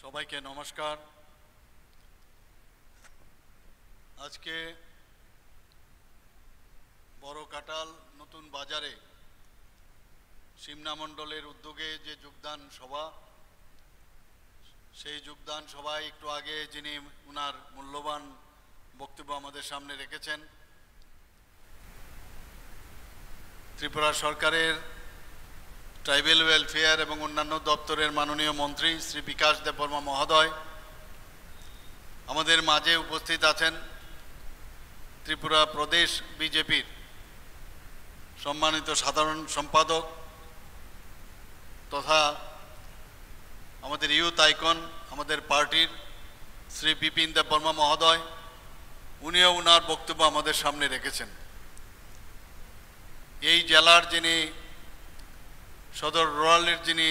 সবাইকে নমস্কার। আজকে বড় কাটাল নতুন বাজারে সিমনা মণ্ডলের উদ্যোগে যে যোগদান সভা, সেই যোগদান সভায় একটু আগে যিনি ওনার মূল্যবান বক্তব্য আমাদের সামনে রেখেছেন, ত্রিপুরা সরকারের ট্রাইবেল ওয়েলফেয়ার এবং অন্যান্য দপ্তরের মাননীয় মন্ত্রী শ্রী বিকাশ দেববর্মা মহোদয়, আমাদের মাঝে উপস্থিত আছেন ত্রিপুরা প্রদেশ বিজেপির সম্মানিত সাধারণ সম্পাদক তথা আমাদের ইউথ আইকন আমাদের পার্টির শ্রী বিপিন দেববর্মা মহোদয়, উনিও ওনার বক্তব্য আমাদের সামনে রেখেছেন। এই জেলার যিনি সদর রুরালের যিনি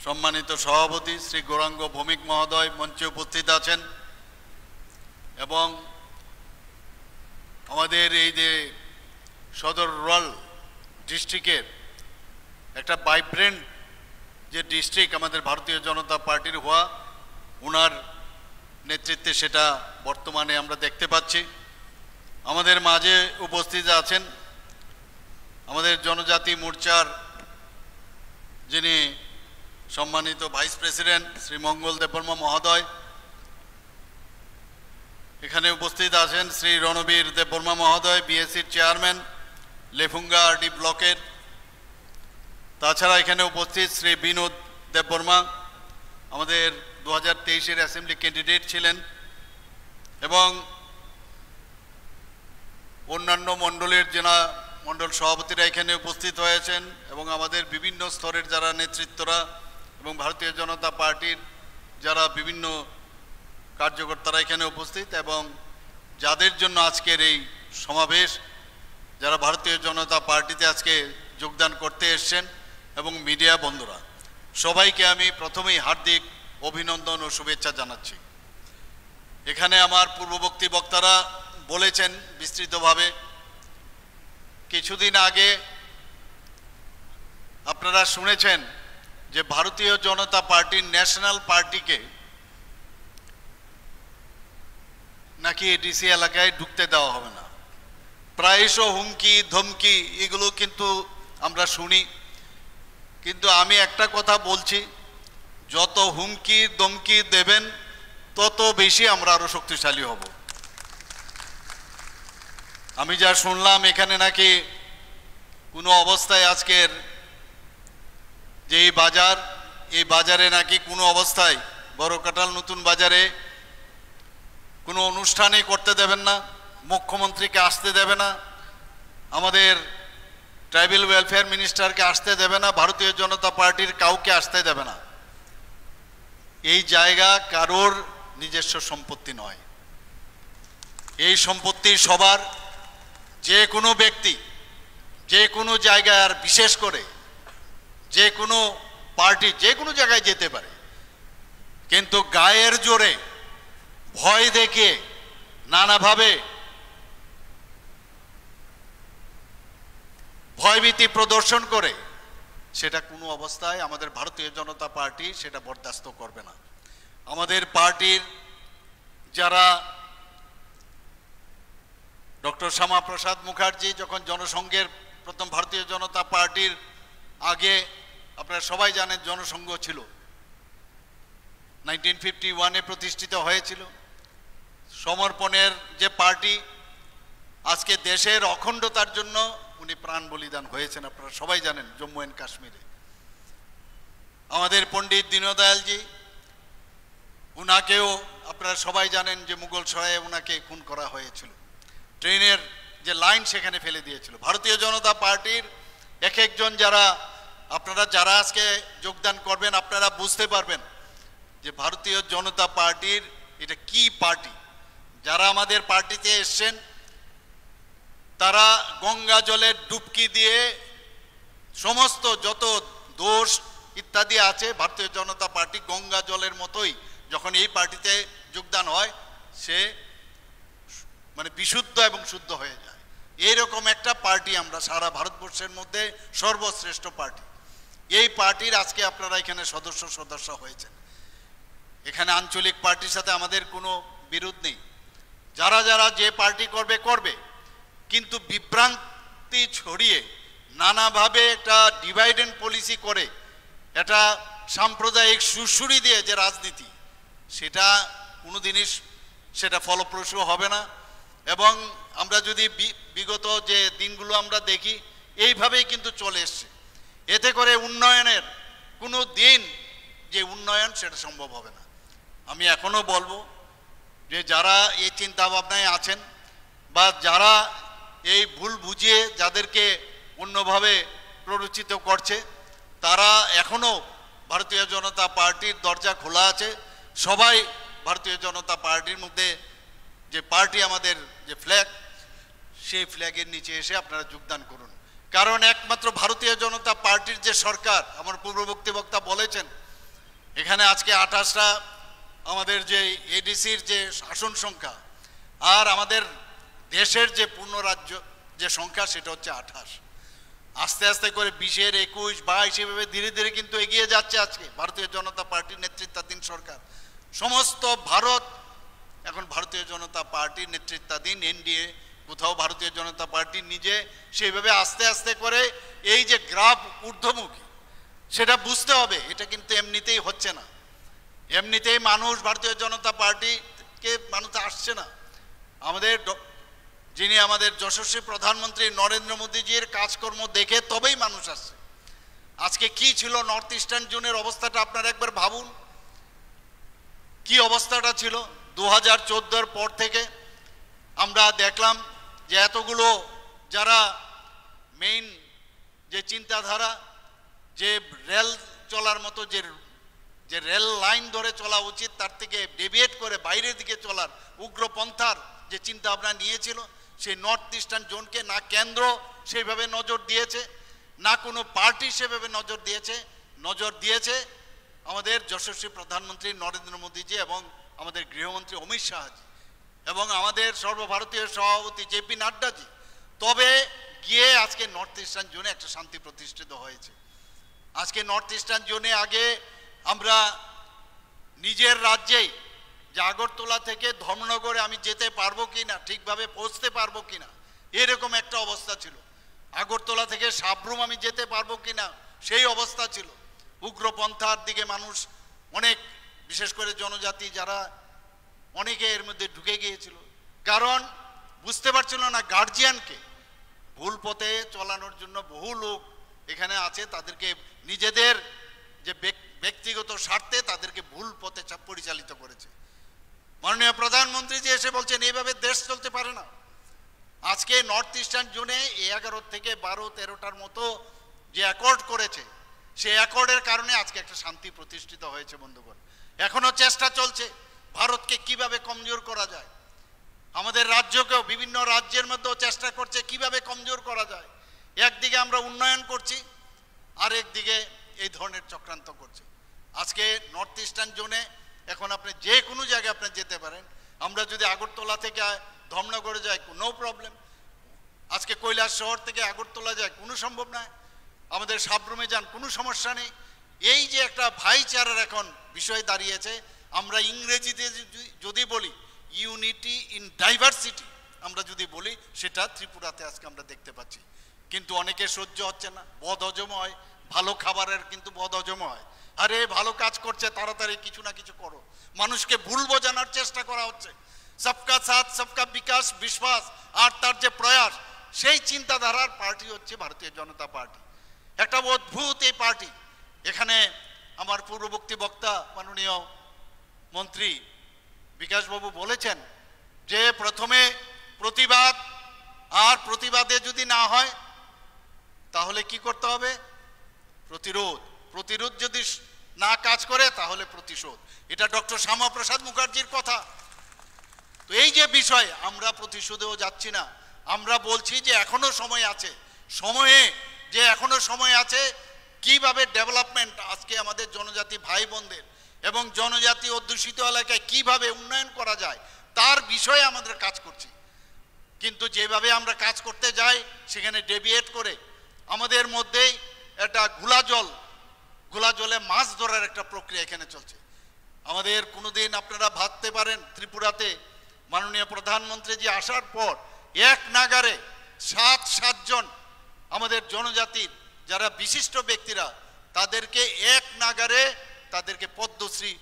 সম্মানিত সভাপতি শ্রী গৌরাঙ্গ ভৌমিক মহোদয় মঞ্চে উপস্থিত আছেন এবং আমাদের এই যে সদর রুরাল ডিস্ট্রিক্টের একটা ভাইব্রেন্ট যে ডিস্ট্রিক্ট আমাদের ভারতীয় জনতা পার্টির হওয়া, ওনার নেতৃত্বে সেটা বর্তমানে আমরা দেখতে পাচ্ছি। আমাদের মাঝে উপস্থিত আছেন আমাদের জনজাতি মোর্চার যিনি সম্মানিত ভাইস প্রেসিডেন্ট শ্রী মঙ্গল দেববর্মা মহোদয়, এখানে উপস্থিত আছেন শ্রী রণবীর দেববর্মা মহোদয়, বিএসসির চেয়ারম্যান লেফুঙ্গা আরডি ব্লকের। তাছাড়া এখানে উপস্থিত শ্রী বিনোদ দেববর্মা, আমাদের 2023-এর অ্যাসেম্বলি ক্যান্ডিডেট ছিলেন, এবং অন্যান্য মণ্ডলের জেলা মণ্ডল সভাপতিরা এখানে উপস্থিত হয়েছেন এবং আমাদের বিভিন্ন স্তরের যারা নেতৃত্বরা এবং ভারতীয় জনতা পার্টির যারা বিভিন্ন কার্যকর্তারা এখানে উপস্থিত, এবং যাদের জন্য আজকের এই সমাবেশ, যারা ভারতীয় জনতা পার্টিতে আজকে যোগদান করতে এসছেন, এবং মিডিয়া বন্ধুরা, সবাইকে আমি প্রথমেই হার্দিক অভিনন্দন ও শুভেচ্ছা জানাচ্ছি। এখানে আমার পূর্ববর্তী বক্তারা বলেছেন বিস্তৃতভাবে। কিছুদিন আগে আপনারা শুনেছেন যে ভারতীয় জনতা পার্টির ন্যাশনাল পার্টিকে নাকি এডিসি এলাকায় ঢুকতে দেওয়া হবে না। প্রায়শ হুমকি ধমকি এগুলো কিন্তু আমরা শুনি, কিন্তু আমি একটা কথা বলছি, যত হুমকি ধমকি দেবেন তত বেশি আমরা আরো শক্তিশালী হব। আমি যা শুনলাম এখানে নাকি কোনো অবস্থায় আজকের যে এই বাজারে নাকি কোনো অবস্থায় বড় কাটাল নতুন বাজারে কোনো অনুষ্ঠানই করতে দেবেন না, মুখ্যমন্ত্রীকে আসতে দেবে না, আমাদের ট্রাইবেল ওয়েলফেয়ার মিনিস্টারকে আসতে দেবে না, ভারতীয় জনতা পার্টির কাউকে আসতে দেবে না। এই জায়গা কারোর নিজস্ব সম্পত্তি নয়, এই সম্পত্তি সবার। যে কোনো ব্যক্তি যে কোনো জায়গায়, আর বিশেষ করে যে কোনো পার্টি যে কোনো জায়গায় যেতে পারে, কিন্তু গায়ের জোরে ভয় দেখিয়ে নানাভাবে ভয়ভীতি প্রদর্শন করে সেটা কোনো অবস্থায় আমাদের ভারতীয় জনতা পার্টি সেটা বরদাস্ত করবে না। আমাদের পার্টির যারা ডক্টর শ্যামাপ্রসাদ মুখার্জি যখন জনসংঘের প্রথম ভারতীয় জনতা পার্টির আগে আপনারা সবাই জানেন জনসংঘ ছিল, 1951-এ প্রতিষ্ঠিত হয়েছিল। সমর্পণের যে পার্টি, আজকে দেশের অখণ্ডতার জন্য উনি প্রাণ বলিদান হয়েছেন, আপনারা সবাই জানেন জম্মু অ্যান্ড কাশ্মীরে। আমাদের পণ্ডিত দীনদয়ালজি, উনাকেও আপনারা সবাই জানেন যে মুঘল সরায়ে উনাকে খুন করা হয়েছিল, ট্রেনের যে লাইন সেখানে ফেলে দিয়েছিল। ভারতীয় জনতা পার্টির এক একজন যারা আজকে যোগদান করবেন, আপনারা বুঝতে পারবেন যে ভারতীয় জনতা পার্টির এটা কি পার্টি। যারা আমাদের পার্টিতে এসছেন তারা গঙ্গা জলের ডুবকি দিয়ে সমস্ত যত দোষ ইত্যাদি আছে, ভারতীয় জনতা পার্টি গঙ্গা জলের মতোই যখন এই পার্টিতে যোগদান হয় সে মানে বিশুদ্ধ এবং শুদ্ধ হয়ে যায়। এইরকম একটা পার্টি আমরা সারা ভারতবর্ষের মধ্যে সর্বশ্রেষ্ঠ পার্টি। এই পার্টির আজকে আপনারা এখানে সদস্য হয়েছেন। এখানে আঞ্চলিক পার্টির সাথে আমাদের কোনো বিরোধ নেই, যারা যারা যে পার্টি করবে করবে, কিন্তু বিভ্রান্তি ছড়িয়ে নানাভাবে একটা ডিভাইড এন্ড পলিসি করে একটা সাম্প্রদায়িক সুরসুরি দিয়ে যে রাজনীতি, সেটা কোনো জিনিস সেটা ফলপ্রসূ হবে না। এবং আমরা যদি বিগত যে দিনগুলো আমরা দেখি, এইভাবেই কিন্তু চলে এসছে। এতে করে উন্নয়নের কোনো দিন যে উন্নয়ন সেটা সম্ভব হবে না। আমি এখনো বলবো যে যারা এই চিন্তা ভাবনায় আছেন বা যারা এই ভুল বুঝিয়ে যাদেরকে অন্যভাবে প্ররোচিত করছে, তারা এখনো ভারতীয় জনতা পার্টির দরজা খোলা আছে। সবাই ভারতীয় জনতা পার্টির মধ্যে যে পার্টি আমাদের যে ফ্ল্যাগ, সেই ফ্ল্যাগের নিচে এসে আপনারা যোগদান করুন। কারণ একমাত্র ভারতীয় জনতা পার্টির যে সরকার, আমার পূর্ববর্তী বক্তা বলেছেন, এখানে আজকে 28টা আমাদের যে এডিসির যে আসন সংখ্যা, আর আমাদের দেশের যে পূর্ণ রাজ্য যে সংখ্যা সেটা হচ্ছে 28। আস্তে আস্তে করে 20, 21, 22 এভাবে ধীরে ধীরে কিন্তু এগিয়ে যাচ্ছে আজকে ভারতীয় জনতা পার্টির নেতৃত্বাধীন সরকার। সমস্ত ভারত এখন ভারতীয় জনতা পার্টির নেতৃত্বাধীন এনডিএ, কোথাও ভারতীয় জনতা পার্টি নিজে সেইভাবে আস্তে আস্তে করে এই যে গ্রাফ ঊর্ধ্বমুখী, সেটা বুঝতে হবে। এটা কিন্তু এমনিতেই হচ্ছে না, এমনিতেই মানুষ ভারতীয় জনতা পার্টিকে মানুষ আসছে না। আমাদের যিনি আমাদের যশস্বী প্রধানমন্ত্রী নরেন্দ্র মোদীজির কাজকর্ম দেখে তবেই মানুষ আসছে। আজকে কি ছিল নর্থ ইস্টার্ন জোনের অবস্থাটা আপনারা একবার ভাবুন, কি অবস্থাটা ছিল 2014-র পর থেকে। আমরা দেখলাম যে এতগুলো যারা মেইন যে চিন্তাধারা, যে রেল চলার মতো যে রেল লাইন ধরে চলা উচিত, তার থেকে ডেভিয়েট করে বাইরের দিকে চলার উগ্রপন্থার যে চিন্তা ভাবনা নিয়েছিল, সেই নর্থ ইস্টার্ন জোনকে না কেন্দ্র সেইভাবে নজর দিয়েছে, না কোনো পার্টি সেভাবে নজর দিয়েছে আমাদের যশস্বী প্রধানমন্ত্রী নরেন্দ্র মোদীজি এবং আমাদের গৃহমন্ত্রী অমিত শাহজি এবং আমাদের সর্বভারতীয় সভাপতি জেপি নাড্ডাজি। তবে গিয়ে আজকে নর্থ ইস্টার্ন জোনে একটা শান্তি প্রতিষ্ঠিত হয়েছে। আজকে নর্থ ইস্টার্ন জোনে আগে আমরা নিজের রাজ্যেই যে আগরতলা থেকে ধর্মনগরে আমি যেতে পারবো কিনা, ঠিকভাবে পৌঁছতে পারবো কিনা, এরকম একটা অবস্থা ছিল। আগরতলা থেকে সাবরুম আমি যেতে পারবো কিনা, সেই অবস্থা ছিল। উগ্রপন্থার দিকে মানুষ অনেক, বিশেষ করে জনজাতি যারা, অনেকে এর মধ্যে ঢুকে গিয়েছিল। কারণ বুঝতে পারছিল না গার্জিয়ানকে ভুল পথে চলানোর জন্য বহু লোক এখানে আছে, তাদেরকে নিজেদের যে ব্যক্তিগত স্বার্থে তাদেরকে ভুল পথে পরিচালিত করেছে। মাননীয় প্রধানমন্ত্রী যে এসে বলছেন এইভাবে দেশ চলতে পারে না। আজকে নর্থ ইস্টার্ন জোনে 11 থেকে 12-13টার মতো যে অ্যাকর্ড করেছে, সেই অ্যাকর্ডের কারণে আজকে একটা শান্তি প্রতিষ্ঠিত হয়েছে। বন্ধুগণ, এখনো চেষ্টা চলছে ভারতকে কিভাবে কমজোর করা যায়। আমাদের রাজ্যকেও, বিভিন্ন রাজ্যের মধ্যেও চেষ্টা করছে কিভাবে কমজোর করা যায়। একদিকে আমরা উন্নয়ন করছি, আর একদিকে এই ধরনের চক্রান্ত করছে। আজকে নর্থ ইস্টার্ন জোনে এখন আপনি যে কোনো জায়গায় আপনি যেতে পারেন। আমরা যদি আগরতলা থেকে ধর্মনগরে যাই, নো প্রবলেম। আজকে কৈলাস শহর থেকে আগরতলা যায়, কোনো সম্ভব নয়। আমাদের সাবরুমে যান, কোনো সমস্যা নেই। এই যে একটা ভাইচারার এখন বিষয় দাঁড়িয়েছে, আমরা ইংরেজিতে যদি বলি ইউনিটি ইন ডাইভার্সিটি, আমরা যদি বলি, সেটা ত্রিপুরাতে আজকে আমরা দেখতে পাচ্ছি। কিন্তু অনেকে সহ্য হচ্ছে না, বদ হজম হয়। ভালো খাবারের কিন্তু বদ হজম হয়। আরে ভালো কাজ করছে, তাড়াতাড়ি কিছু না কিছু করো। মানুষকে ভুল বোঝানোর চেষ্টা করা হচ্ছে। সবকা সাথ সবকা বিকাশ বিশ্বাস, আর তার যে প্রয়াস, সেই চিন্তাধারার পার্টি হচ্ছে ভারতীয় জনতা পার্টি। একটা অদ্ভুত এই পার্টি। এখানে আমার পূর্ববর্তী বক্তা মাননীয় মন্ত্রী বিকাশবাবু বলেছেন যে প্রথমে প্রতিবাদ, আর প্রতিবাদে যদি না হয় তাহলে কি করতে হবে? প্রতিরোধ। প্রতিরোধ যদি না কাজ করে তাহলে প্রতিশোধ। এটা ডক্টর শ্যামাপ্রসাদ মুখার্জির কথা। তো এই যে বিষয়, আমরা প্রতিশোধেও যাচ্ছি না। আমরা বলছি যে এখনো সময় আছে, এখনো সময় আছে কিভাবে ডেভেলপমেন্ট আজকে আমাদের জনজাতি ভাই বোনদের এবং জনজাতি অধ্যুষিত এলাকায় কিভাবে উন্নয়ন করা যায়, তার বিষয়ে আমাদের কাজ করছি। কিন্তু যেভাবে আমরা কাজ করতে যাই, সেখানে ডেভিয়েট করে আমাদের মধ্যেই একটা ঘোলা জলে মাছ ধরার একটা প্রক্রিয়া এখানে চলছে। আমাদের কোনোদিন আপনারা ভাবতে পারেন ত্রিপুরাতে মাননীয় প্রধানমন্ত্রী জি আসার পর এক নাগারে সাতজন আমাদের জনজাতির যারা বিশিষ্ট ব্যক্তিরা তাদেরকে এক নাগারে তাদেরকে পদ্মশ্রী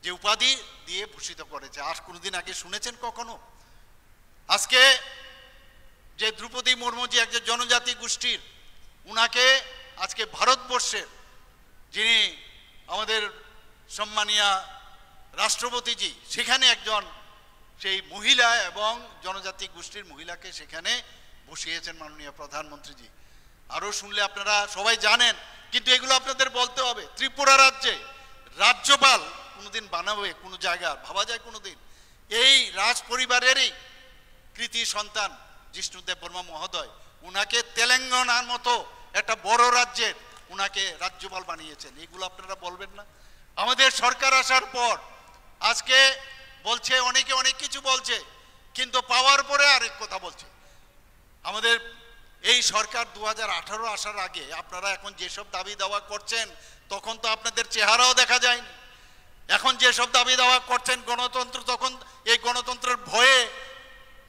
যে উপাধি দিয়ে ভূষিত করেছে। আর কোনোদিন আগে শুনেছেন কখনো? আজকে যে দ্রৌপদী মুর্মু জি একজন জনজাতি গোষ্ঠীর, উনাকে আজকে ভারতবর্ষের যিনি আমাদের সম্মানীয় রাষ্ট্রপতিজি, সেখানে একজন সেই মহিলা এবং জনজাতি গোষ্ঠীর মহিলাকে সেখানে বসিয়েছেন মাননীয় প্রধানমন্ত্রীজি। আরও শুনলে আপনারা সবাই জানেন, কিন্তু এগুলো আপনাদের বলতে হবে। ত্রিপুরা রাজ্যে রাজ্যপাল কোনোদিন বানাবে কোনো জায়গা ভাবা যায় কোনোদিন? এই রাজ পরিবারেরই কৃতি সন্তান জিষ্ণুদেব বর্মা মহোদয়, উনাকে তেলেঙ্গানার মতো একটা বড় রাজ্যের উনাকে রাজ্যপাল বানিয়েছেন। এগুলো আপনারা বলবেন না? আমাদের সরকার আসার পর আজকে বলছে অনেকে অনেক কিছু বলছে, কিন্তু পাওয়ার পরে আরেক কথা বলছে। আমাদের এই সরকার 2018 আসার আগে আপনারা এখন যেসব দাবি দাওয়া করছেন, তখন তো আপনাদের চেহারাও দেখা যায়নি। এখন যেসব দাবি দাওয়া করছেন গণতন্ত্র, তখন এই গণতন্ত্রের ভয়ে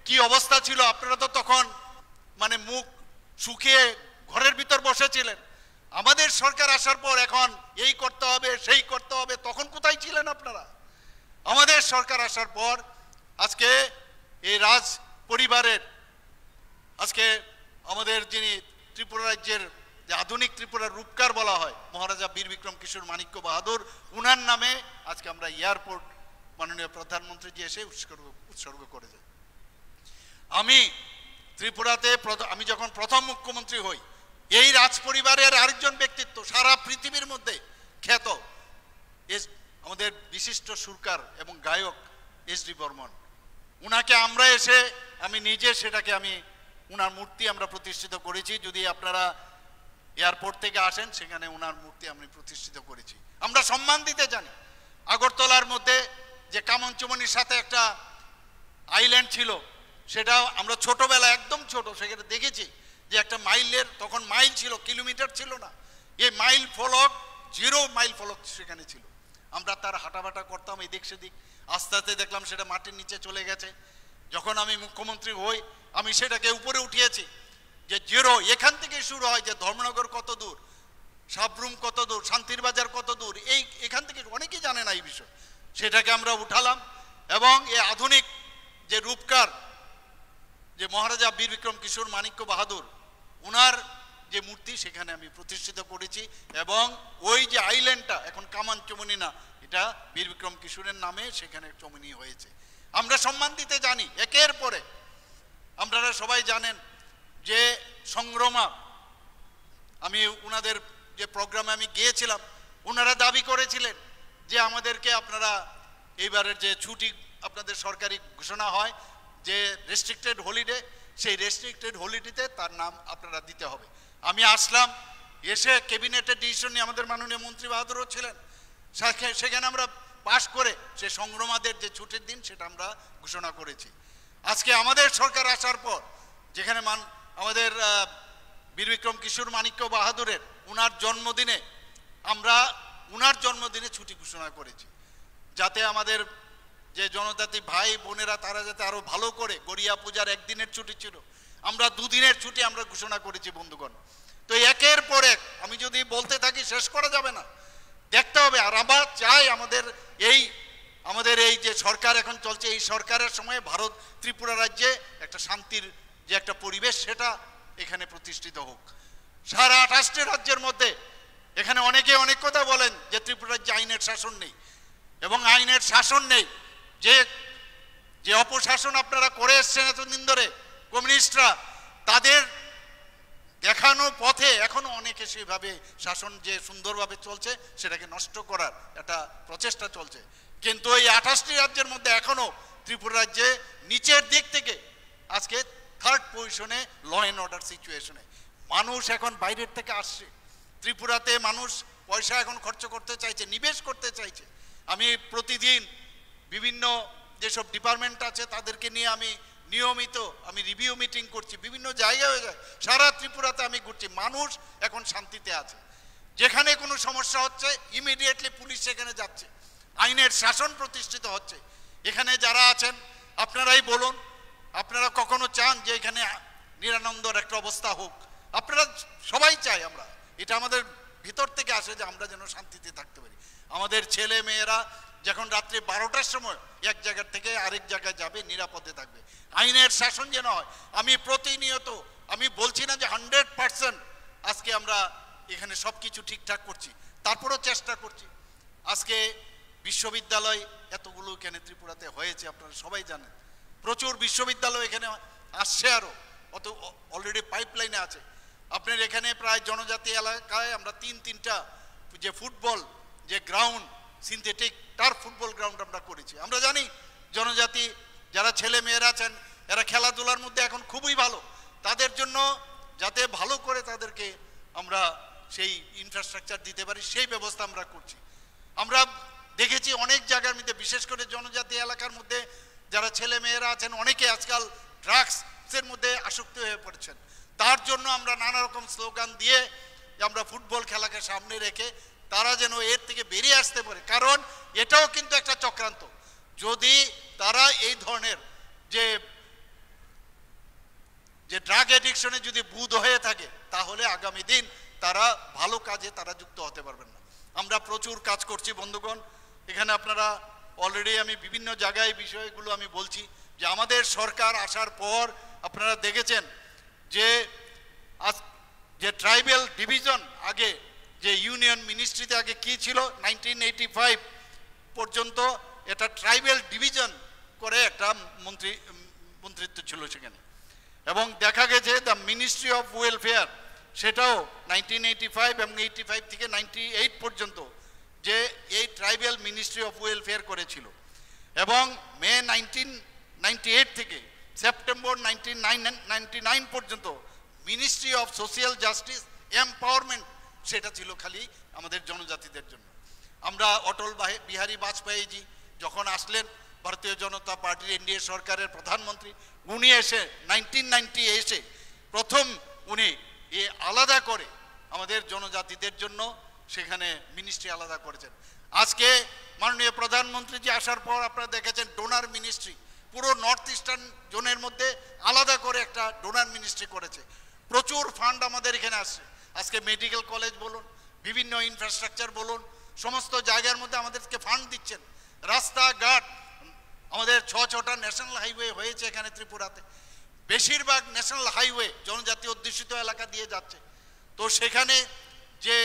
কি অবস্থা ছিল, আপনারা তো তখন মানে মুখ শুকিয়ে ঘরের ভিতর বসেছিলেন। আমাদের সরকার আসার পর এখন এই করতে হবে সেই করতে হবে, তখন কোথায় ছিলেন আপনারা? আমাদের সরকার আসার পর আজকে এই রাজ পরিবারের আজকে আমাদের যিনি ত্রিপুরা রাজ্যের যে আধুনিক ত্রিপুরার রূপকার বলা হয় মহারাজা বীর বিক্রম কিশোর মাণিক্য বাহাদুর, উনার নামে আজকে আমরা এয়ারপোর্ট মাননীয় প্রধানমন্ত্রী জি এসে উৎসর্গ করেছে। আমি ত্রিপুরাতে আমি যখন প্রথম মুখ্যমন্ত্রী হই, এই রাজ পরিবারের আরেকজন ব্যক্তিত্ব সারা পৃথিবীর মধ্যে খ্যাত আমাদের বিশিষ্ট সুরকার এবং গায়ক এস.ডি. বর্মন, উনাকে আমরা এসে আমি নিজে সেটাকে উনার মূর্তি আমরা প্রতিষ্ঠিত করেছি। যদি আপনারা এয়ারপোর্ট থেকে আসেন, সেখানে উনার মূর্তি আমি প্রতিষ্ঠিত করেছি। আমরা সম্মান দিতে জানি। আগরতলার মধ্যে যে কামঞ্চমনির সাথে একটা আইল্যান্ড ছিল, সেটা আমরা ছোটবেলা একদম ছোট সেখানে দেখেছি যে একটা মাইলের, তখন মাইল ছিল, কিলোমিটার ছিল না, এই মাইল ফলক 0 মাইল ফলক সেখানে ছিল। আমরা তার হাঁটাবাটা করতাম এদিক সেদিক, আস্তে আস্তে দেখলাম সেটা মাটির নিচে চলে গেছে। যখন আমি মুখ্যমন্ত্রী হই, আমি সেটাকে উপরে উঠিয়েছি যে 0 এখান থেকে শুরু হয়, যে ধর্মনগর কত দূর, সাবরুম কত দূর, শান্তির বাজার কত দূর, এখান থেকে অনেকেই জানে না এই বিষয়। সেটাকে আমরা উঠালাম এবং এই আধুনিক যে রূপকার যে মহারাজা বীর বিক্রম কিশোর মাণিক্য বাহাদুর, উনার যে মূর্তি সেখানে আমি প্রতিষ্ঠিত করেছি। এবং ওই যে আইল্যান্ডটা এখন কামান চমনি না, এটা বীর বিক্রম কিশোরের নামে সেখানে চমনি হয়েছে। আমরা সম্মান দিতে জানি একের পরে। আপনারা সবাই জানেন যে সংগ্রামা, আমি উনাদের যে প্রোগ্রামে আমি গিয়েছিলাম, ওনারা দাবি করেছিলেন যে আমাদেরকে আপনারা এইবারের যে ছুটি আপনাদের সরকারি ঘোষণা হয় যে রেস্ট্রিক্টেড হলিডে, সেই রেস্ট্রিক্টেড হলিডেতে তার নাম আপনারা দিতে হবে। আমি আসলাম, এসে ক্যাবিনেটের ডিসিশন নিয়ে আমাদের মাননীয় মন্ত্রী বাহাদুরও ছিলেন, সেখানে আমরা পাশ করে সে সংগ্রামাদের যে ছুটির দিন সেটা আমরা ঘোষণা করেছি। আজকে আমাদের সরকার আসার পর যেখানে আমাদের বীর বিক্রম কিশোর মাণিক্য বাহাদুরের উনার জন্মদিনে আমরা উনার জন্মদিনে ছুটি ঘোষণা করেছি, যাতে আমাদের যে জনজাতি ভাই বোনেরা তারা যাতে আরো ভালো করে, গড়িয়া পূজার একদিনের ছুটি ছিল, আমরা 2 দিনের ছুটি আমরা ঘোষণা করেছি বন্ধুগণ। তো একের পর এক আমি যদি বলতে থাকি শেষ করা যাবে না, দেখতে হবে। আর আমরা চাই আমাদের এই যে সরকার এখন চলছে, এই সরকারের সময় ভারত ত্রিপুরা রাজ্যে একটা শান্তির যে একটা পরিবেশ সেটা এখানে প্রতিষ্ঠিত হোক। সারা 28টি রাজ্যের মধ্যে এখানে অনেকে অনেক কথা বলেন যে ত্রিপুরা রাজ্যে আইনের শাসন নেই, এবং আইনের শাসন নেই। যে অপশাসন আপনারা করে এসছেন এতদিন ধরে কমিউনিস্টরা, তাদের দেখানো পথে এখনো অনেকে সেইভাবে শাসন যে সুন্দরভাবে চলছে সেটাকে নষ্ট করার একটা প্রচেষ্টা চলছে। কিন্তু এই 28টি রাজ্যের মধ্যে এখনো ত্রিপুরা রাজ্যে নিচের দিক থেকে আজকে 3rd পজিশনে ল অ্যান্ড অর্ডার সিচুয়েশনে। মানুষ এখন বাইরের থেকে আসছে, ত্রিপুরাতে মানুষ পয়সা এখন খরচ করতে চাইছে, নিবেশ করতে চাইছে। আমি প্রতিদিন বিভিন্ন যেসব ডিপার্টমেন্ট আছে তাদেরকে নিয়ে আমি নিয়মিত রিভিউ মিটিং করছি, বিভিন্ন জায়গায় হয়ে যায়, সারা ত্রিপুরাতে আমি ঘুরছি। মানুষ এখন শান্তিতে আছে। যেখানে কোনো সমস্যা হচ্ছে ইমিডিয়েটলি পুলিশ সেখানে যাচ্ছে। আইনের শাসন প্রতিষ্ঠিত হচ্ছে। এখানে যারা আছেন আপনারাই বলুন, আপনারা কখনো চান যে এখানে নিরানন্দর একটা অবস্থা হোক? আপনারা সবাই চাই, আমরা এটা আমাদের ভিতর থেকে আসে যে আমরা যেন শান্তিতে থাকতে পারি। আমাদের ছেলে মেয়েরা যখন রাত্রি 12টার সময় এক জায়গা থেকে আরেক জায়গায় যাবে নিরাপদে থাকবে, আইনের শাসন যেন হয়। আমি প্রতিনিয়ত, আমি বলছি না যে 100% আজকে আমরা এখানে সব কিছু ঠিকঠাক করছি, তারপরেও চেষ্টা করছি। আজকে বিশ্ববিদ্যালয় এতগুলো এখানে ত্রিপুরাতে হয়েছে, আপনারা সবাই জানেন। প্রচুর বিশ্ববিদ্যালয় এখানে আসছে, আরও অত অলরেডি পাইপলাইনে আছে। আপনার এখানে প্রায় জনজাতি এলাকায় আমরা তিনটা যে ফুটবল যে ground, synthetic turf football ground আমরা করেছি। আমরা জানি জনজাতি যারা ছেলে মেয়েরা আছেন এরা খেলাধুলার মধ্যে এখন খুবই ভালো, তাদের জন্য যাতে ভালো করে তাদেরকে আমরা সেই ইনফ্রাস্ট্রাকচার দিতে পারি সেই ব্যবস্থা আমরা করছি। আমরা দেখেছি অনেক জায়গার মধ্যে, বিশেষ করে জনজাতি এলাকার মধ্যে যারা ছেলে মেয়েরা আছেন অনেকে আজকাল ড্রাগসের মধ্যে আসক্ত হয়ে পড়েছেন। তার জন্য আমরা নানা রকম স্লোগান দিয়ে আমরা ফুটবল খেলাকে সামনে রেখে তারা যেন এর থেকে বেরিয়ে আসতে পারে, কারণ এটাও কিন্তু একটা চক্রান্ত। যদি তারা এই ধরনের যে ড্রাগ অ্যাডিকশনে যদি বুঁদ হয়ে থাকে তাহলে আগামী দিন তারা ভালো কাজে তারা যুক্ত হতে পারবেন না। আমরা প্রচুর কাজ করছি বন্ধুগণ। এখানে আপনারা অলরেডি আমি বিভিন্ন জায়গায় বিষয়গুলো আমি বলছি যে আমাদের সরকার আসার পর আপনারা দেখেছেন যে যে ট্রাইবাল ডিভিশন, আগে যে ইউনিয়ন মিনিস্ট্রিতে আগে কি ছিল 1985 পর্যন্ত এটা ট্রাইবাল ডিভিশন করে একটা মন্ত্রিত্ব ছিল সেখানে, এবং দেখা গেছে দ্য মিনিস্ট্রি অফ ওয়েলফেয়ার সেটাও 1985 এবং 85 থেকে 98 পর্যন্ত যে এই ট্রাইবাল মিনিস্ট্রি অফ ওয়েলফেয়ার করেছিল, এবং মে 1998 থেকে সেপ্টেম্বর 1999 পর্যন্ত ministry of social justice empowerment সেটা ছিল খালি আমাদের জনজাতিদের জন্য। আমরা অটল বিহারী বাজপেয়ীজি যখন আসলেন ভারতীয় জনতা পার্টির এনডিএ সরকারের প্রধানমন্ত্রী, উনি এসে 1990 এসে প্রথম উনি আলাদা করে আমাদের জনজাতিদের জন্য সেখানে মিনিস্ট্রি আলাদা করেছেন। আজকে মাননীয় প্রধানমন্ত্রীজি আসার পর আপনারা দেখেছেন ডোনার মিনিস্ট্রি পুরো নর্থ ইস্টার্ন জোনের মধ্যে আলাদা করে একটা ডোনার মিনিস্ট্রি করেছে। প্রচুর ফান্ড আমাদের এখানে আসছে। আজকে মেডিকেল কলেজ বলুন, বিভিন্ন ইনফ্রাস্ট্রাকচার বলুন, সমস্ত জায়গার মধ্যে আমাদেরকে ফান্ড দিচ্ছেন। রাস্তাঘাট আমাদের 6টা ন্যাশনাল হাইওয়ে হয়েছে এখানে ত্রিপুরাতে, বেশিরভাগ ন্যাশনাল হাইওয়ে জনজাতি অধ্যুষিত এলাকা দিয়ে যাচ্ছে। তো সেখানে যে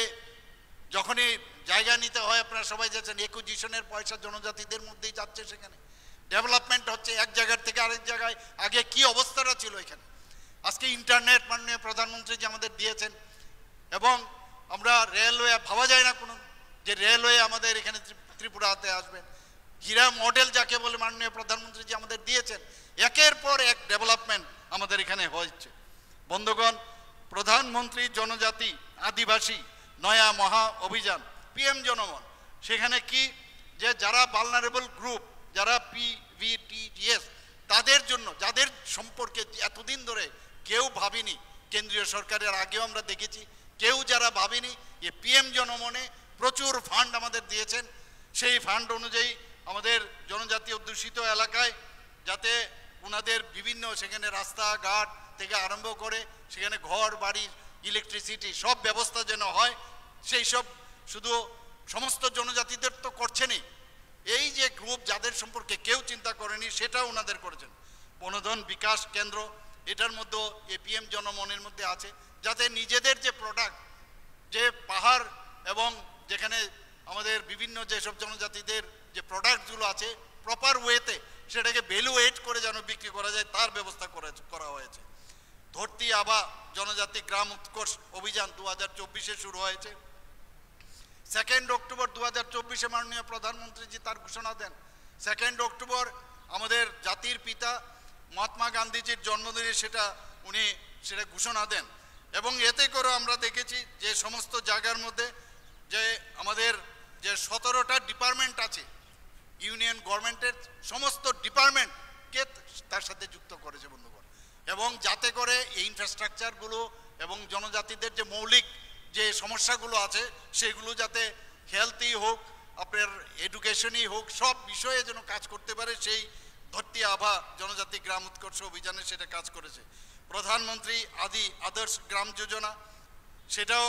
যখনই জায়গা নিতে হয় আপনারা সবাই যাচ্ছেন, একুজিশনের পয়সা জনজাতিদের মধ্যেই যাচ্ছে, সেখানে ডেভেলপমেন্ট হচ্ছে এক জায়গার থেকে আরেক জায়গায়। আগে কি অবস্থাটা ছিল এখানে, আজকে ইন্টারনেট মাননীয় প্রধানমন্ত্রী যে আমাদের দিয়েছেন, এবং আমরা রেলওয়ে ভাবা যায় না কোনো যে রেলওয়ে আমাদের এখানে ত্রিপুরাতে আসবেন। হীরা মডেল যাকে বলে মাননীয় প্রধানমন্ত্রী যে আমাদের দিয়েছেন, একের পর এক ডেভেলপমেন্ট আমাদের এখানে হচ্ছে। বন্ধুগণ, প্রধানমন্ত্রী জনজাতি আদিবাসী নয়া মহা অভিযান পিএম জনমন, সেখানে কি যে যারা ভালনারেবল গ্রুপ, যারা পিভিটিজিএস, তাদের জন্য যাদের সম্পর্কে এতদিন ধরে কেউ ভাবেনি, কেন্দ্রীয় সরকারের আগেও আমরা দেখেছি কেউ যারা ভাবেনি, এ পিএম জনমনে প্রচুর ফান্ড আমাদের দিয়েছেন। সেই ফান্ড অনুযায়ী আমাদের জনজাতি অধ্যুষিত এলাকায় যাতে ওনাদের বিভিন্ন সেখানে রাস্তাঘাট থেকে আরম্ভ করে সেখানে ঘর বাড়ি ইলেকট্রিসিটি সব ব্যবস্থা যেন হয়, সেই সব শুধু সমস্ত জনজাতিদের তো করছেনই, এই যে গ্রুপ যাদের সম্পর্কে কেউ চিন্তা করেনি সেটাও ওনাদের করেছেন। বনধন বিকাশ কেন্দ্র এটার মধ্যে এপিএম জনমনের মধ্যে আছে, যাতে নিজেদের যে প্রোডাক্ট, যে পাহাড় এবং যেখানে আমাদের বিভিন্ন যেসব জনজাতিদের যে প্রোডাক্টগুলো আছে প্রপার ওয়েতে সেটাকে ভ্যালুয়েট করে যেন বিক্রি করা যায় তার ব্যবস্থা করা হয়েছে। ধরতি আবা জনজাতি গ্রাম উৎকর্ষ অভিযান 2024-এ শুরু হয়েছে। 2 অক্টোবর 2024-এ মাননীয় প্রধানমন্ত্রীজি তার ঘোষণা দেন। 2 অক্টোবর আমাদের জাতির পিতা মহাত্মা গান্ধীজির জন্মদিনে উনি সেটা ঘোষণা দেন, এবং এতে করে আমরা দেখেছি যে সমস্ত জায়গার মধ্যে যে আমাদের যে 17টা ডিপার্টমেন্ট আছে ইউনিয়ন গভর্নমেন্টের, সমস্ত ডিপার্টমেন্টকে তার সাথে যুক্ত করেছে বন্ধুগণ, এবং যাতে করে এই ইনফ্রাস্ট্রাকচারগুলো এবং জনজাতিদের যে মৌলিক যে সমস্যাগুলো আছে সেগুলো যাতে হেলথি হোক আপনার এডুকেশনই হোক, সব বিষয়ে যেন কাজ করতে পারে, সেই ধরতি আভা জনজাতি গ্রাম উৎকর্ষ অভিযানে সেটা কাজ করেছে। প্রধানমন্ত্রী আদর্শ গ্রাম যোজনা, সেটাও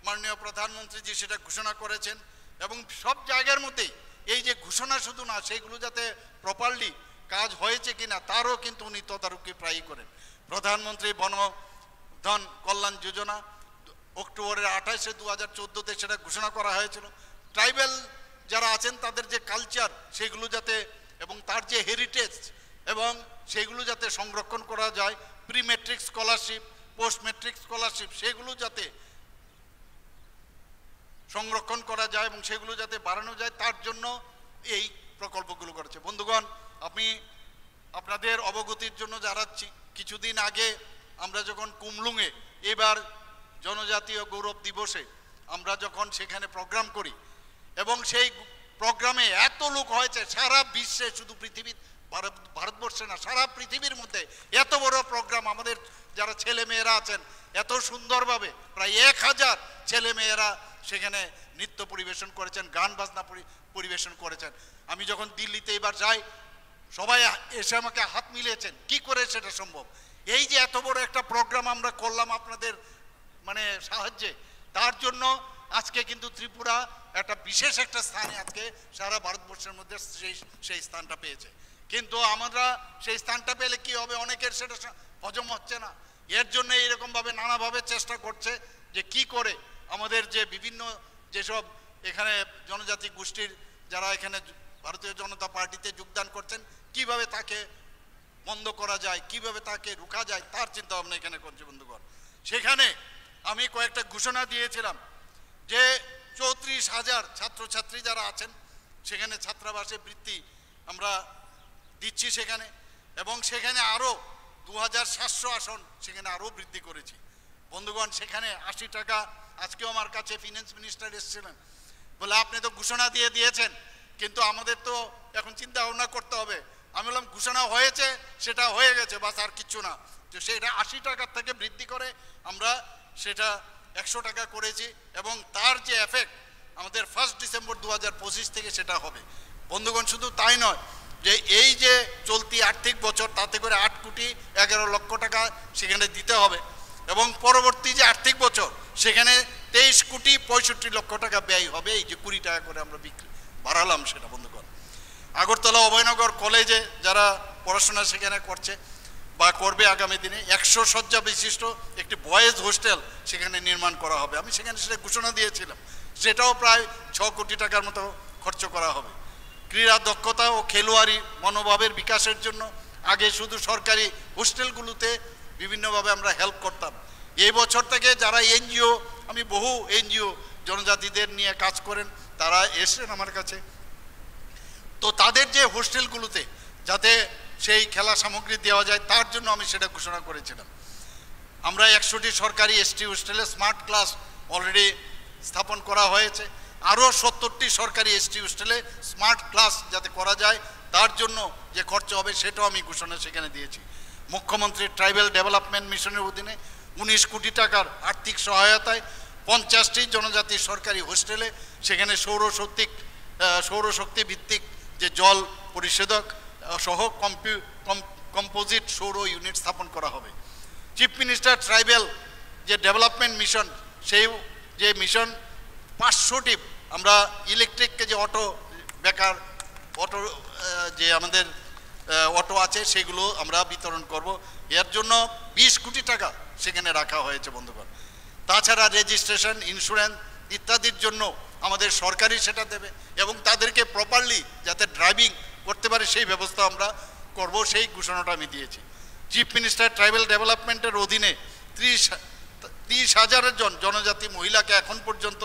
মাননীয় প্রধানমন্ত্রীজি সেটা ঘোষণা করেছেন। এবং সব জায়গার মধ্যেই এই যে ঘোষণা শুধু না, সেইগুলো যাতে প্রপারলি কাজ হয়েছে কিনা তারও কিন্তু উনি তদারকি প্রায়ই করেন। প্রধানমন্ত্রী বনধন কল্যাণ যোজনা অক্টোবরের 28 2014-তে সেটা ঘোষণা করা হয়েছিল। ট্রাইবাল যারা আছেন তাদের যে কালচার সেগুলো যাতে এবং তার যে হেরিটেজ এবং সেগুলো যাতে সংরক্ষণ করা যায়, pre matric scholarship, post matric scholarship সেগুলো যাতে সংরক্ষণ করা যায় এবং সেগুলো যাতে বাড়ানো যায়, তার জন্য এই প্রকল্পগুলো করেছে। বন্ধুগণ, আমি আপনাদের অবগতির জন্য জানাচ্ছি, কিছুদিন আগে আমরা যখন কুমলুঙে এবার জনজাতীয় গৌরব দিবসে আমরা যখন সেখানে প্রোগ্রাম করি এবং সেই প্রোগ্রামে এত লোক হয়েছে, সারা বিশ্বে, শুধু পৃথিবীর ভারতবর্ষে না সারা পৃথিবীর মধ্যে এত বড় প্রোগ্রাম, আমাদের যারা ছেলে মেয়েরা আছেন এত সুন্দরভাবে প্রায় 1000 ছেলে মেয়েরা সেখানে নৃত্য পরিবেশন করেছেন, গান বাজনা পরিবেশন করেছেন। আমি যখন দিল্লিতে এবার যাই, সবাই এসে আমাকে হাত মিলিয়েছেন, কি করে সেটা সম্ভব। এই যে এত বড় একটা প্রোগ্রাম আমরা করলাম আপনাদের সাহায্যে, তার জন্য আজকে কিন্তু ত্রিপুরা একটা বিশেষ একটা স্থানে আজকে সারা ভারতবর্ষের মধ্যে সেই স্থানটা পেয়েছে। কিন্তু আমরা সেই স্থানটা পেলে কি হবে, অনেকের সেটা হজম হচ্ছে না। এর জন্য এরকমভাবে নানাভাবে চেষ্টা করছে যে কি করে আমাদের যে বিভিন্ন যেসব এখানে জনজাতি গোষ্ঠীর যারা এখানে ভারতীয় জনতা পার্টিতে যোগদান করছেন, কিভাবে তাকে বন্ধ করা যায়, কিভাবে তাকে রোকা যায়, তার চিন্তা ভাবনা এখানে করছে। বন্ধুগণ, সেখানে আমি কয়েকটা ঘোষণা দিয়েছিলাম যে 34,000 ছাত্রছাত্রী যারা আছেন সেখানে ছাত্রাবাসে বৃত্তি আমরা দিচ্ছি সেখানে, এবং সেখানে আরও 2700 আসন সেখানে আরও বৃদ্ধি করেছি। বন্ধুগণ, সেখানে 80 টাকা, আজকেও আমার কাছে ফিনান্স মিনিস্টার এসেছিলেন, বলে আপনি তো ঘোষণা দিয়ে দিয়েছেন কিন্তু আমাদের তো এখন চিন্তা ভাবনা করতে হবে। আমি বললাম ঘোষণা হয়েছে, সেটা হয়ে গেছে, বাস আর কিচ্ছু না। তো সেটা 80 টাকার থেকে বৃদ্ধি করে আমরা সেটা 100 টাকা করেছি এবং তার যে এফেক্ট আমাদের 1 ডিসেম্বর 2025 থেকে সেটা হবে। বন্ধুগণ, শুধু তাই নয়, যে এই যে চলতি আর্থিক বছর তাতে করে 8,11,00,000 টাকা সেখানে দিতে হবে এবং পরবর্তী যে আর্থিক বছর সেখানে 23,65,00,000 টাকা ব্যয় হবে। এই যে 20 টাকা করে আমরা বাড়ালাম সেটা। বন্ধুগণ, আগরতলা অভয়নগর কলেজে যারা পড়াশোনা সেখানে করছে বা করবে আগামী দিনে 100 শয্যা বিশিষ্ট একটি বয়েজ হোস্টেল সেখানে নির্মাণ করা হবে। আমি সেখানে সেটা ঘোষণা দিয়েছিলাম, সেটাও প্রায় 6 কোটি টাকার মতো খরচ করা হবে। ক্রীড়া দক্ষতা ও খেলোয়াড়ি মনোভাবের বিকাশের জন্য আগে শুধু সরকারি হোস্টেলগুলোতে বিভিন্নভাবে আমরা হেল্প করতাম। এই বছর থেকে যারা এনজিও, আমি বহু এনজিও জনজাতিদের নিয়ে কাজ করেন, তারা এসেছেন আমার কাছে, তো তাদের যে হোস্টেলগুলোতে যাতে সেই খেলা সামগ্রী দেওয়া যায় তার জন্য আমি সেটা ঘোষণা করেছিলাম। আমরা 100টি সরকারি এসটি হোস্টেলে স্মার্ট ক্লাস অলরেডি স্থাপন করা হয়েছে। আরও 70টি সরকারি এসটি হোস্টেলে স্মার্ট ক্লাস যাতে করা যায় তার জন্য যে খরচ হবে সেটাও আমি ঘোষণা সেখানে দিয়েছি। মুখ্যমন্ত্রীর ট্রাইবাল ডেভেলপমেন্ট মিশনের অধীনে 19 কোটি টাকার আর্থিক সহায়তায় 50টি জনজাতি সরকারি হোস্টেলে সেখানে সৌরশক্তি ভিত্তিক যে জল পরিশোধক সহ কম্পোজিট সৌর ইউনিট স্থাপন করা হবে। চিফ মিনিস্টার ট্রাইবাল যে ডেভেলপমেন্ট মিশন, সেই যে মিশন 500টি আমরা ইলেকট্রিক যে অটো বেকার অটো যে আমাদের অটো আছে সেগুলো আমরা বিতরণ করব। এর জন্য 20 কোটি টাকা সেখানে রাখা হয়েছে। বন্ধুগণ, তাছাড়া রেজিস্ট্রেশন, ইন্স্যুরেন্স ইত্যাদির জন্য আমাদের সরকারই সেটা দেবে এবং তাদেরকে প্রপারলি যাতে ড্রাইভিং করতে পারে সেই ব্যবস্থা আমরা করব, সেই ঘোষণাটা আমি দিয়েছি। চিফ মিনিস্টার ট্রাইবাল ডেভেলপমেন্টের অধীনে 30,000 জন জনজাতি মহিলাকে এখন পর্যন্ত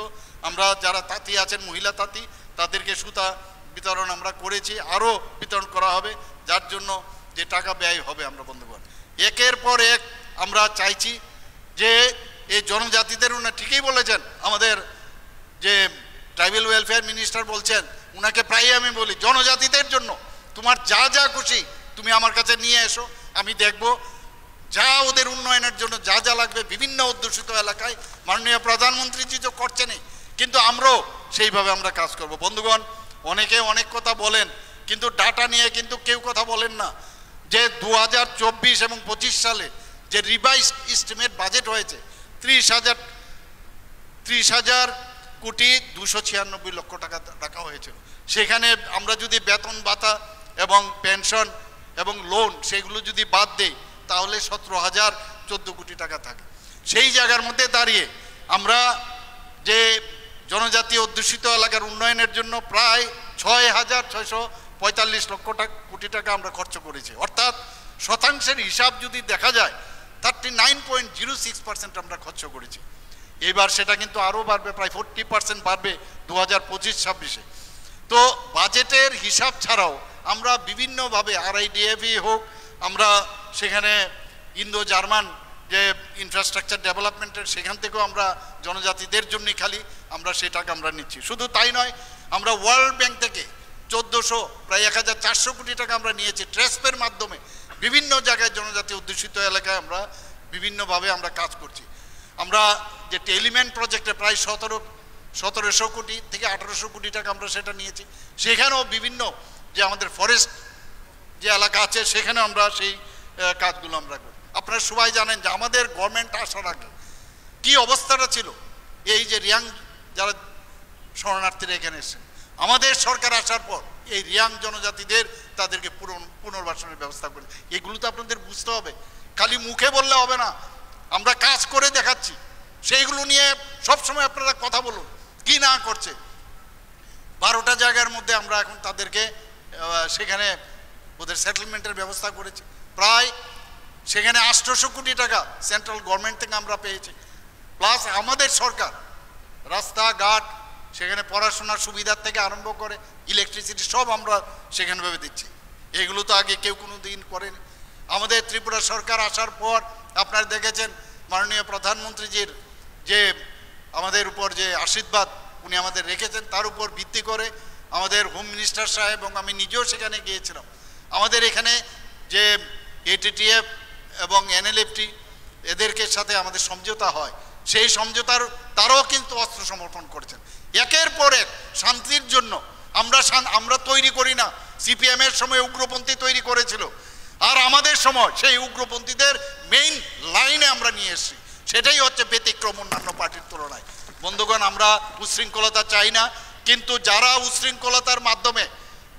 আমরা যারা তাঁতি আছেন, মহিলা তাঁতি, তাদেরকে সুতা বিতরণ আমরা করেছি, আরও বিতরণ করা হবে, যার জন্য যে টাকা ব্যয় হবে। আমরা বন্ধুগণ, একের পর এক আমরা চাইছি যে এই জনজাতিদের, উনি ঠিকই বলেছেন, আমাদের যে ট্রাইবাল ওয়েলফেয়ার মিনিস্টার বলছেন, উনাকে প্রায়ই আমি বলি জনজাতিদের জন্য তোমার যা যা খুশি তুমি আমার কাছে নিয়ে এসো, আমি দেখব যা ওদের উন্নয়নের জন্য যা যা লাগবে। বিভিন্ন অধ্যুষিত এলাকায় মাননীয় প্রধানমন্ত্রীজি তো করছেনই, কিন্তু আমরাও সেইভাবে আমরা কাজ করব। বন্ধুগণ, অনেকে অনেক কথা বলেন, কিন্তু ডাটা নিয়ে কিন্তু কেউ কথা বলেন না যে 2024 এবং 25 সালে যে রিভাইজ এস্টিমেট বাজেট হয়েছে 30,296 টাকা রাখা হয়েছিল। সেখানে আমরা যদি বেতন ভাতা এবং পেনশন এবং লোন সেগুলো যদি বাদ দেই তাহলে 17,014 কোটি টাকা থাকে। সেই জায়গার মধ্যে দাঁড়িয়ে আমরা যে জনজাতি অধ্যুষিত এলাকার উন্নয়নের জন্য প্রায় 6,645 কোটি টাকা আমরা খরচ করেছি। অর্থাৎ শতাংশের হিসাব যদি দেখা যায় 39.06% আমরা খরচ করেছি। এইবার সেটা কিন্তু আরও বাড়বে, প্রায় 40% বাড়বে 2025-26-এ। তো বাজেটের হিসাব ছাড়াও আমরা বিভিন্নভাবে RIDF-ই হোক, আমরা সেখানে ইন্দো জার্মান যে ইনফ্রাস্ট্রাকচার ডেভেলপমেন্টের সেখান থেকেও আমরা জনজাতিদের জন্যই খালি আমরা সেই টাকা আমরা নিচ্ছি। শুধু তাই নয়, আমরা ওয়ার্ল্ড ব্যাংক থেকে 1400 প্রায় 1,400 কোটি টাকা আমরা নিয়েছি ট্রেসপের মাধ্যমে। বিভিন্ন জায়গায় জনজাতি অধ্যুষিত এলাকায় আমরা বিভিন্নভাবে আমরা কাজ করছি। আমরা যে টেলিম্যান প্রজেক্টে প্রায় 1700 কোটি থেকে 1800 কোটি টাকা আমরা সেটা নিয়েছি। সেখানেও বিভিন্ন যে আমাদের ফরেস্ট যে এলাকা আছে সেখানে আমরা সেই কাজগুলো আমরা করি। আপনারা সবাই জানেন যে আমাদের গভর্নমেন্ট আসার আগে কী অবস্থাটা ছিল। এই যে রিয়াং যারা শরণার্থীরা এখানে এসেছেন, আমাদের সরকার আসার পর এই রিয়াং জনজাতিদের তাদেরকে পুনর্বাসনের ব্যবস্থা করে। এগুলো তো আপনাদের বুঝতে হবে, খালি মুখে বললে হবে না, আমরা কাজ করে দেখাচ্ছি। সেইগুলো নিয়ে সবসময় আপনারা কথা বলুন কি না করছে। 12টা জায়গার মধ্যে আমরা এখন তাদেরকে সেখানে ওদের সেটেলমেন্টের ব্যবস্থা করেছি। প্রায় সেখানে 800 কোটি টাকা সেন্ট্রাল গভর্নমেন্ট থেকে আমরা পেয়েছি। প্লাস আমাদের সরকার রাস্তাঘাট সেখানে পড়াশোনার সুবিধার থেকে আরম্ভ করে ইলেকট্রিসিটি সব আমরা সেখানে ভেবে দিচ্ছি। এগুলো তো আগে কেউ কোনো দিন করেনি। আমাদের ত্রিপুরা সরকার আসার পর আপনারা দেখেছেন মাননীয় প্রধানমন্ত্রীজির যে আমাদের উপর যে আশীর্বাদ উনি আমাদের রেখেছেন, তার উপর ভিত্তি করে আমাদের হোম মিনিস্টার সাহেব এবং আমি নিজেও সেখানে গিয়েছিলাম। আমাদের এখানে যে ATTF এবং NLFT এদেরকে সাথে আমাদের সমঝোতা হয়, সেই সমঝোতার তারাও কিন্তু অস্ত্র সমর্পণ করেছেন। একের পর এক শান্তির জন্য আমরা তৈরি করি না। CPM-এর সময় উগ্রপন্থী তৈরি করেছিল, আর আমাদের সময় সেই উগ্রপন্থীদের মেইন লাইনে আমরা নিয়ে এসেছি। সেটাই হচ্ছে ব্যতিক্রম অন্যান্য পার্টির তুলনায়। বন্ধুগণ, আমরা উচ্ছৃঙ্খলতা চাই না, কিন্তু যারা উচ্ছৃঙ্খলতার মাধ্যমে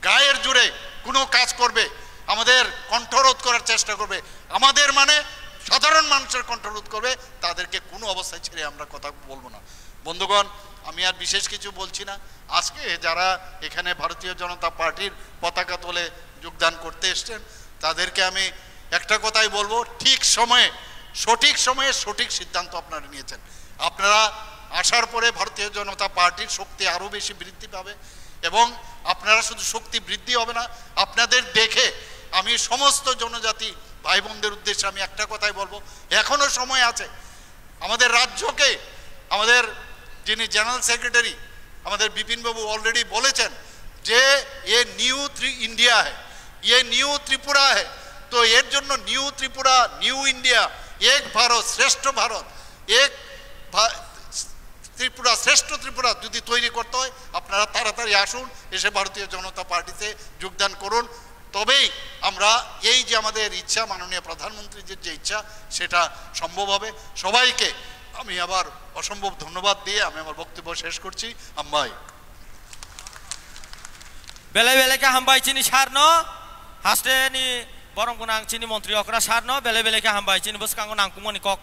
গায়ের জুড়ে কোনো কাজ করবে, আমাদের কণ্ঠরোধ করার চেষ্টা করবে, আমাদের মানে সাধারণ মানুষের কণ্ঠরোধ করবে, তাদেরকে কোনো অবস্থায় ছেড়ে আমরা কথা বলবো না। বন্ধুগণ, আমি আর বিশেষ কিছু বলছি না। আজকে যারা এখানে ভারতীয় জনতা পার্টির পতাকা তোলে যোগদান করতে এসছেন তাদেরকে আমি একটা কথাই বলবো, সঠিক সময়ে সঠিক সিদ্ধান্ত আপনারা নিয়েছেন। আপনারা আসার পরে ভারতীয় জনতা পার্টির শক্তি আরও বেশি বৃদ্ধি পাবে, এবং আপনারা শুধু শক্তি বৃদ্ধি হবে না, আপনাদের দেখে আমি সমস্ত জনজাতি ভাই বোনদের উদ্দেশ্যে আমি একটা কথাই বলবো, এখনো সময় আছে। আমাদের রাজ্যকে আমাদের যিনি জেনারেল সেক্রেটারি আমাদের বিপিনবাবু অলরেডি বলেছেন যে এ নিউ ইন্ডিয়া হ্যায়, ये न्यू त्रिपुरा है। तो এর জন্য নিউ ত্রিপুরা, নিউ ইন্ডিয়া, এক ভারত শ্রেষ্ঠ ভারত, এক ত্রিপুরা শ্রেষ্ঠ ত্রিপুরা যদি তৈরি করতে হয় আপনারা তাড়াতাড়ি আসুন, এসে ভারতীয় জনতা পার্টিতে যোগদান করুন। তবেই আমরা এই যে আমাদের ইচ্ছা, মাননীয় প্রধানমন্ত্রীর যে ইচ্ছা, সেটা সম্ভব হবে। সবাইকে আমি আবার অসম্ভব ধন্যবাদ দিয়ে আমি আমার বক্তব্য শেষ করছি। আম্মাই বেলে বেলেকে হামবাই চিনি সারনো হাসতে নি বরং কোন চিনি মন্ত্রী অকরা সারনো বেলে বেলেকে হামবাই চিনি বসকাঙ্গ নাংকুমনি কক